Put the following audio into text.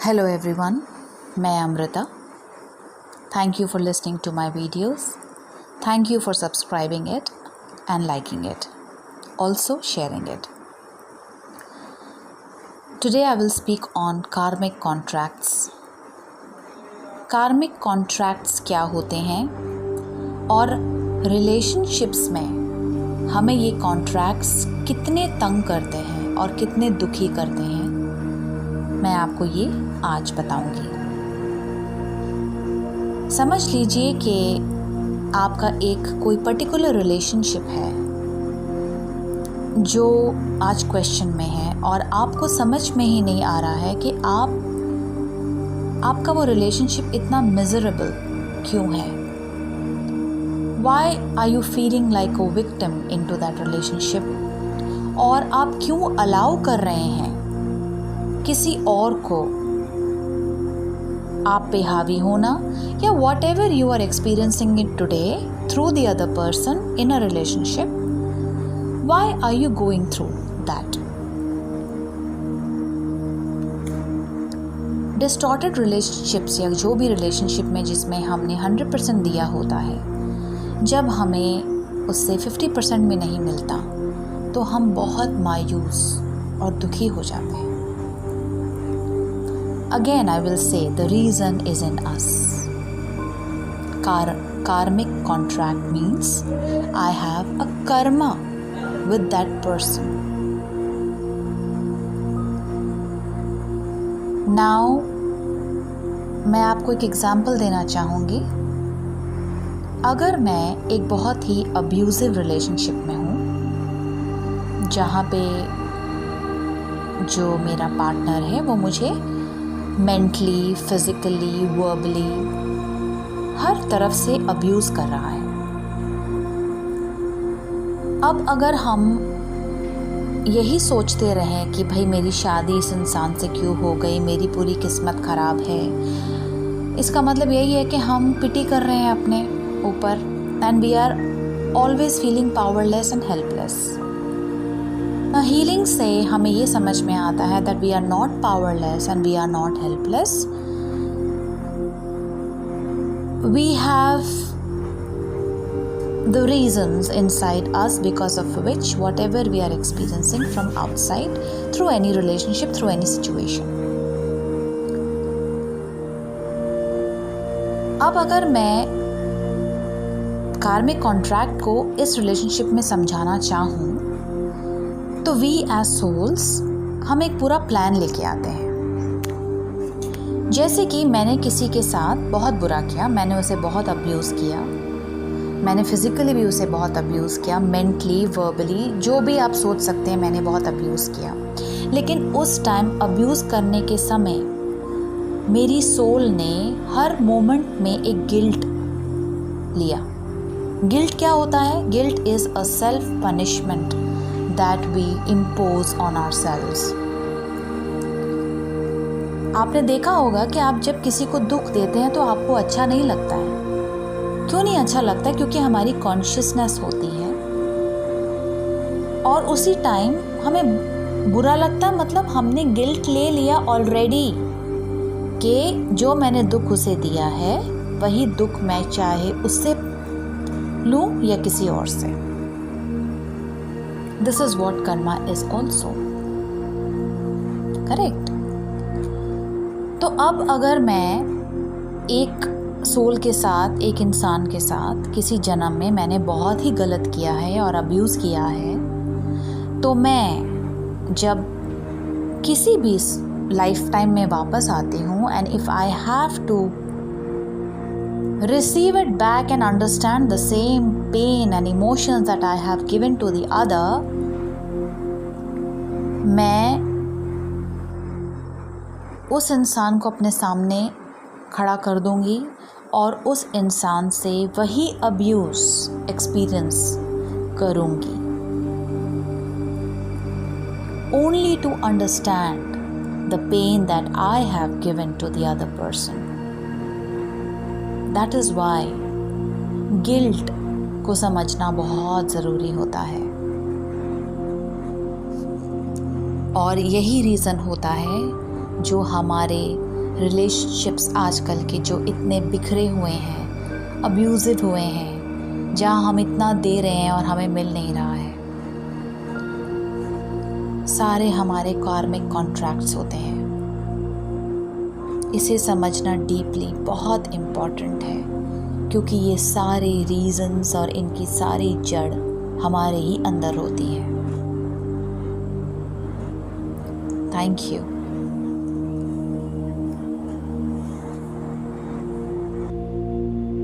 Hello everyone, मैं Amrita. Thank you for listening to my videos. Thank you for subscribing it and liking it. Also sharing it. Today I will speak on karmic contracts. Karmic contracts क्या होते हैं और relationships में हमें ये contracts कितने तंग करते हैं और कितने दुखी करते हैं, मैं आपको ये आज बताऊंगी. समझ लीजिए कि आपका एक कोई पर्टिकुलर रिलेशनशिप है जो आज क्वेश्चन में है और आपको समझ में ही नहीं आ रहा है कि आपका वो रिलेशनशिप इतना मिजरेबल क्यों है. Why are you feeling like a victim into that relationship? और आप क्यों अलाउ कर रहे हैं किसी और को आप पे हावी होना या whatever you are experiencing it today through the other person in a relationship. Why are you going through that? Distorted relationships या जो भी रिलेशनशिप में जिसमें हमने 100% दिया होता है, जब हमें उससे 50% में नहीं मिलता तो हम बहुत मायूस और दुखी हो जाते हैं. Again, I will say the reason is in us. Karmic contract means I have a karma with that person. Now, मैं आपको एक एग्जाम्पल देना चाहूँगी. अगर मैं एक बहुत ही अब्यूजिव रिलेशनशिप में हूँ, जहाँ पे जो मेरा पार्टनर है वो मुझे मेंटली, फिजिकली, वर्बली हर तरफ से अब्यूज़ कर रहा है. अब अगर हम यही सोचते रहें कि भाई मेरी शादी इस इंसान से क्यों हो गई, मेरी पूरी किस्मत ख़राब है, इसका मतलब यही है कि हम पिटी कर रहे हैं अपने ऊपर and we are always feeling powerless and helpless. Healing से हमें ये समझ में आता है that we are not powerless and we are not helpless. We have the reasons inside us because of which whatever we are experiencing from outside through any relationship, through any situation. अब अगर मैं कार्मिक contract को इस relationship में समझाना चाहूँ तो वी एज सोल्स हम एक पूरा प्लान लेके आते हैं. जैसे कि मैंने किसी के साथ बहुत बुरा किया, मैंने उसे बहुत अब्यूज़ किया, मैंने फिज़िकली भी उसे बहुत अब्यूज़ किया, मेंटली, वर्बली, जो भी आप सोच सकते हैं मैंने बहुत अब्यूज़ किया. लेकिन उस टाइम अब्यूज़ करने के समय मेरी सोल ने हर मोमेंट में एक गिल्ट लिया. गिल्ट क्या होता है? Guilt is a self punishment that we impose on ourselves. आपने देखा होगा कि आप जब किसी को दुख देते हैं तो आपको अच्छा नहीं लगता है. क्यों नहीं अच्छा लगता है? क्योंकि हमारी कॉन्शियसनेस होती है और उसी टाइम हमें बुरा लगता है, मतलब हमने गिल्ट ले लिया ऑलरेडी कि जो मैंने दुख उसे दिया है वही दुख मैं चाहे उससे लूं या किसी और से. This is what karma is also. Correct? तो अब अगर मैं एक सोल के साथ, एक इंसान के साथ किसी जन्म में मैंने बहुत ही गलत किया है और अब्यूज़ किया है, तो मैं जब किसी भी लाइफ टाइम में वापस आती हूँ and if I have to receive it back and understand the same pain and emotions that I have given to the other, मैं उस इंसान को अपने सामने खड़ा कर दूंगी और उस इंसान से वही अब्यूज़ एक्सपीरियंस करूंगी. Only to understand the pain that I have given to the other person. That is why guilt को समझना बहुत ज़रूरी होता है. और यही रीज़न होता है जो हमारे रिलेशनशिप्स आजकल के जो इतने बिखरे हुए हैं, अब्यूज़िव हुए हैं, जहाँ हम इतना दे रहे हैं और हमें मिल नहीं रहा है, सारे हमारे कार्मिक कॉन्ट्रैक्ट्स होते हैं। इसे समझना डीपली बहुत इम्पॉर्टेंट है, क्योंकि ये सारे रीज़न्स और इनकी सारी जड़ हमारे ही अंदर होती है। Thank you.